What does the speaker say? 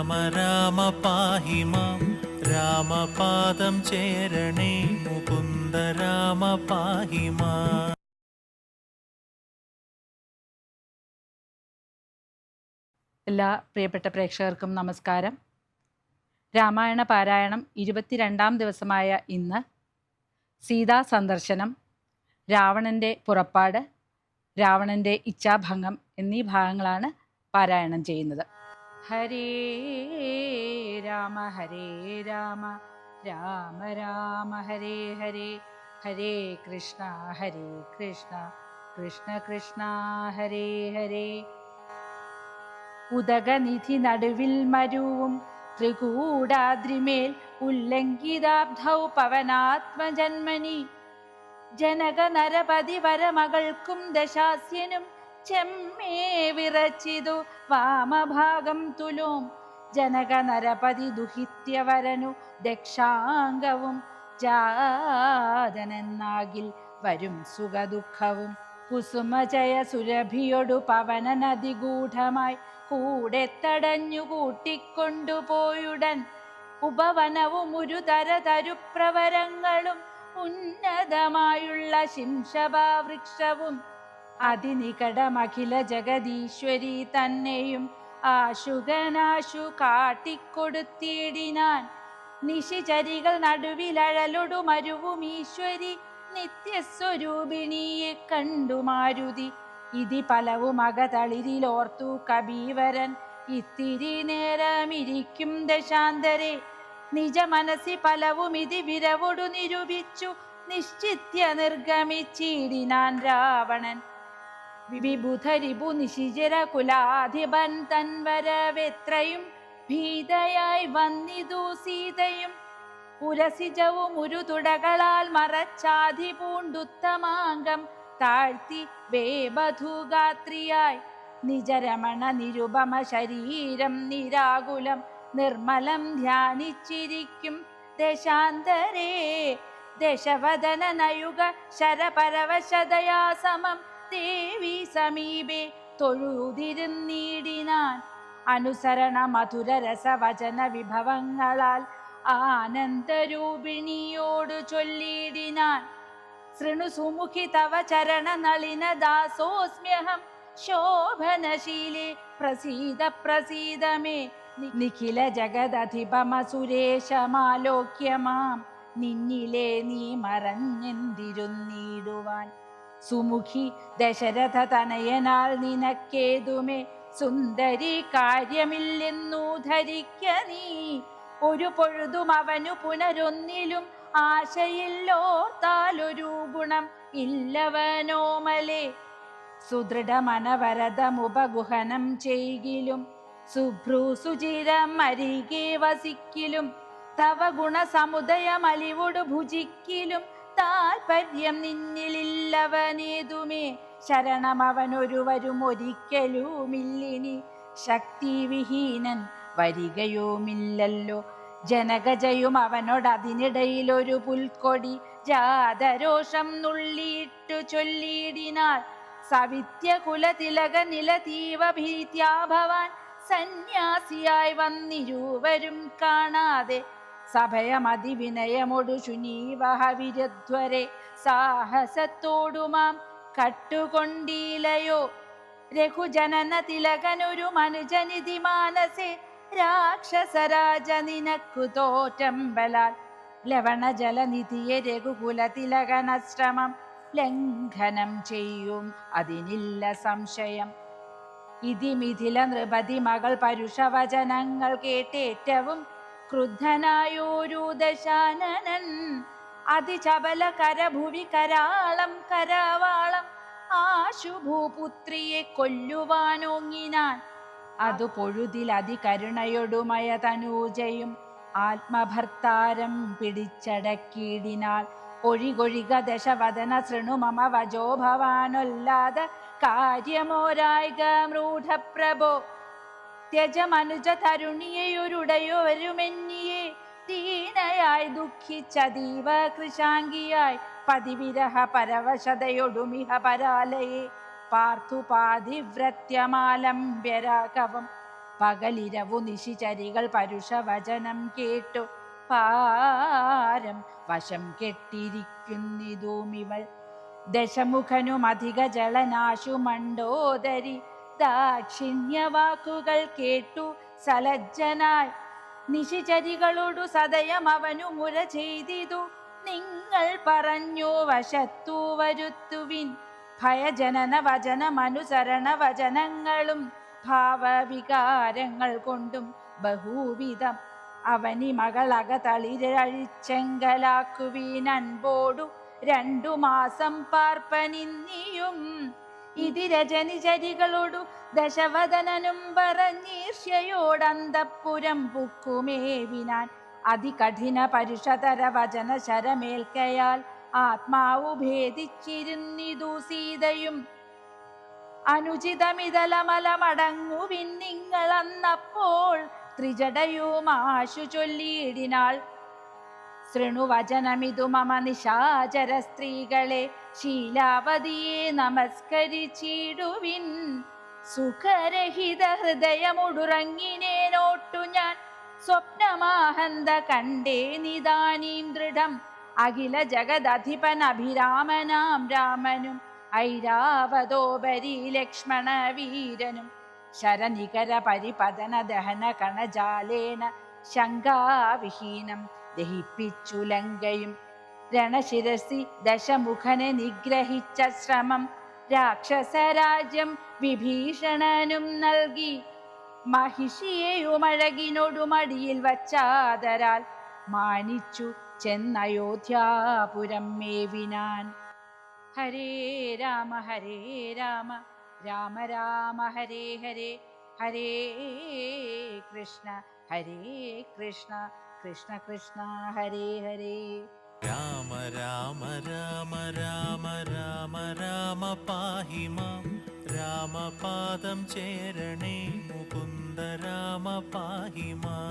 രാമ രാമ പാഹി മാം രാമപാദം ചേരണേ മുകുന്ദ രാമ പാഹി മാം. എല്ലാ പ്രിയപ്പെട്ട പ്രേക്ഷകർക്കും നമസ്കാരം. രാമായണ പാരായണം 22-ാം ദിവസമായ ഇന്ന് സീതാ സന്ദർശനം, രാവണൻ്റെ പുറപ്പാട്, രാവണൻ്റെ ഇച്ഛാഭംഗം എന്നീ ഭാഗങ്ങളാണ് പാരായണം ചെയ്യുന്നത്. ഹരേ രാമ രാമ രാമ ഹരേ ഹരേ, ഹരേ കൃഷ്ണ കൃഷ്ണ കൃഷ്ണ ഹരേ ഹരേ. ഉദകനിധി നടുവിൽ മരുവും ത്രികൂടാദ്രിമേൽ ഉല്ലംഘിതാബ്ധൗ പവനാത്മജന്മനി ജനക നരപതി വരമകൾക്കും ദശാസ്യനും ചെമ്മേ വിറച്ചിതു വാമഭാഗം തുലോം. ജനക നരപതി ദുഹിത്യവരനു ദക്ഷാംഗവും ജാതനെന്നാകിൽ വരും സുഖദുഃഖവും. കുസുമജയ സുരഭിയൊടു പവന നദിഗൂഢമായി കൂടെ തടഞ്ഞു കൂട്ടിക്കൊണ്ടുപോയുടൻ. ഉപവനവും ഒരു തരുപ്രവരങ്ങളും ഉന്നതമായുള്ള ശിംശഭാവൃക്ഷവും അതിനികടമഖില ജഗദീശ്വരി തന്നെയും ആശുകനാശു കാട്ടിക്കൊടുത്തിടിനാൻ. നിശിചരികൾ നടുവിലഴലൊടു മരുവും ഈശ്വരി നിത്യസ്വരൂപിണിയെ കണ്ടു മാരുതി. ഇതി പലവും അകതളിരിലോർത്തു കബീവരൻ ഇത്തിരി നേരമിരിക്കും ദശാന്തരെ. നിജ മനസ്സി പലവും ഇതി വിരവൊടു നിരൂപിച്ചു നിശ്ചിത്യ നിർഗമിച്ചിടിനാൻ രാവണൻ. വിബുധരിപു നിശിചര കുലാധിപൻ തൻവരവെത്രയും ഭീതയായി വന്നിതു സീതയും. പുരസിജവും ഒരു തുടകളാൽ മറച്ചാധി പൂണ്ടുത്തമാംഗം താഴ്ത്തി വേബധുഗാത്രിയായി. നിജരമണ നിരുപമ ശരീരം നിരാകുലം നിർമ്മലം ധ്യാനിച്ചിരിക്കും ദശാന്തരേ. ദശവദന നയുഗ ശരപരവശതയാ സമം ദേവി സമീപേ തൊഴുതിരുന്നീടിനാൻ. അനുസരണ മധുര രസവചന വിഭവങ്ങളാൽ ആനന്ദരൂപിണിയോടു ചൊല്ലിടിനാൻ. ശൃണു സുമുഖി തവ ചരണ നളിന ദാസോസ്മ്യഹം ശോഭനശീലേ പ്രസീദ പ്രസീദ മേ. നിഖില ജഗദധിപമ സുരേശമാലോക്യമാം നിന്നിലെ നീ മറഞ്ഞെന്തിരുന്നിടുവാൻ. സുമുഖി ദശരഥ തനയനാൽ നിനക്കേതുമേ സുന്ദരി കാര്യമില്ലെന്നു ധരിക്ക നീ. ഒരു പൊഴുതും അവനു പുനരൊന്നിലും ആശയില്ലോർത്താലൊരു ഗുണം ഇല്ലവനോമലേ. സുദൃഢമനവരതമുപഗുഹനം ചെയ്കിലും സുഭ്രൂ സുചിരം അരികെ വസിക്കിലും തവ ഗുണസമുദയമലിവൊടു ഭുജിക്കിലും താൽപര്യം നിന്നിലില്ലവനേതുമേ. ശരണമവനൊരുവരും ഒരിക്കലുമില്ലിനി ശക്തിവിഹീനൻ വരികയുമില്ലല്ലോ. ജനകജയും അവനോടതിനിടയിലൊരു പുൽക്കൊടി ജാതരോഷം നുള്ളിയിട്ടു ചൊല്ലിയിടിനാൾ. സവിത്യകുലതിലക നിലതീവ ഭീത്യാ ഭവാൻ സന്യാസിയായി വന്നിരുവരും കാണാതെ. സഭയമതിവിനയമൊടു ശുനീവഹ വിരുധ്വരെ സാഹസത്തോടുമാം കട്ടുകൊണ്ടീലയോ. രഘുജനന തിലകനൊരു മനുജനിധി മാനസേ രാക്ഷസരാജ നിനക്കു തോറ്റമ്പലാൽ. ലവണജലനിധിയെ രഘുകുല തിലകനശ്രമം ലംഘനം ചെയ്യും അതിനില്ല സംശയം. ഇതി മിഥില നൃപതി മകൾ പരുഷവചനങ്ങൾ കേട്ടേറ്റവും ക്രുദ്ധനായോരു ദശാനനൻ. അതിചപല കരഭുവി കരാളം കരവാളം ആശുഭൂപുത്രിയെ കൊല്ലുവാനോങ്ങിനാൻ. അതു പൊഴുതിൽ അതികരുണയൊടുമയ തനൂജയും ആത്മഭർത്താരം പിടിച്ചടക്കിയിടിനാൾ. ഒഴികൊഴിക ദശവദന ശൃണു മമ വജോ ഭവാനൊല്ലാത കാര്യമോരായിക മൂഢപ്രഭോ. ത്യജമനുജ തരുണിയെയൊരുടയോരുമെന്നിയെ ദീനയായി ദുഃഖിച്ചതീവ കൃശാംഗിയായി പതിവിരഹ പരവശതയൊടുമിഹ പരാലയെ പാർത്ഥുപാതിവ്രത്യമാലംബ്യരാഘവം പകലിരവു നിശിചരികൾ പരുഷവചനം കേട്ടു പാരം വശം കെട്ടിരിക്കുന്നിതുമിവൾ. ദശമുഖനും അധിക ജളനാശു മണ്ഡോദരി ദാക്ഷിണ്യവാക്കുകൾ കേട്ടു സലജ്ജനായി നിശിചരികളോടു സദയം അവനു മുര ചെയ്തിതു. നിങ്ങൾ പറഞ്ഞു വശത്തു വരുത്തുവിൻ ഭയജനന വചനമനുസരണ വചനങ്ങളും ഭാവവികാരങ്ങൾ കൊണ്ടും ബഹുവിധം അവനി മകളക തളിരഴിച്ചെങ്കലാക്കുവീൻ അൻപോടു 2 മാസം പാർപ്പനിന്നിയും. ഇതിരജനിചരികളോടു ദശവദനനും പറഞ്ഞീർഷ്യയോടന്തപ്പുരം പുക്കുമേവിനാൻ. അതികഠിന പരുഷതര വചന ശരമേൽക്കയാൽ ആത്മാവു ഭേദിച്ചിരുന്നിതു സീതയും. അനുചിതമിതലമലമടങ്ങുവിൻ നിങ്ങളന്നപ്പോൾ ത്രിജടയുമാശു ചൊല്ലിയിടിനാൾ. ശൃണുവചനമിതു മമ നിശാചര സ്ത്രീകളെ ശീലാവതിയെ നമസ്കരിച്ചിടുവിൻ. സുഖരഹിത ഹൃദയമുടുറങ്ങിനേനോട്ടു ഞാൻ സ്വപ്നമാഹന്ത കണ്ടേ നിദാനീം ദൃഢം. അഖില ജഗദധിപൻ അഭിരാമനാം രാമനും ഐരാവതോപരി ലക്ഷ്മണ വീരനും ശരനികര പരിപതന ദഹന കണജാലേന ശങ്കാവിഹീനം ദഹിപ്പിച്ചു ലങ്കയും. രണശിരസി ദശമുഖനെ നിഗ്രഹിച്ച ശ്രമം രാക്ഷസരാജ്യം വിഭീഷണനും നൽകി. മഹിഷിയെയുമഴകിനോടുമടിയിൽ വച്ചാദരാൽ മാനിച്ചു ചെന്നയോധ്യാപുരം മേവിനാൻ. ഹരേ രാമ രാമ രാമ ഹരേ ഹരേ, ഹരേ കൃഷ്ണ കൃഷ്ണ കൃഷ്ണ ഹരേ ഹരേ. രാമ രാമ രാമ രാമ രാമ രാമ പാഹി മാം. രാമപാദം ചേരണേ മുകുന്ദ രാമ പാഹി മാം.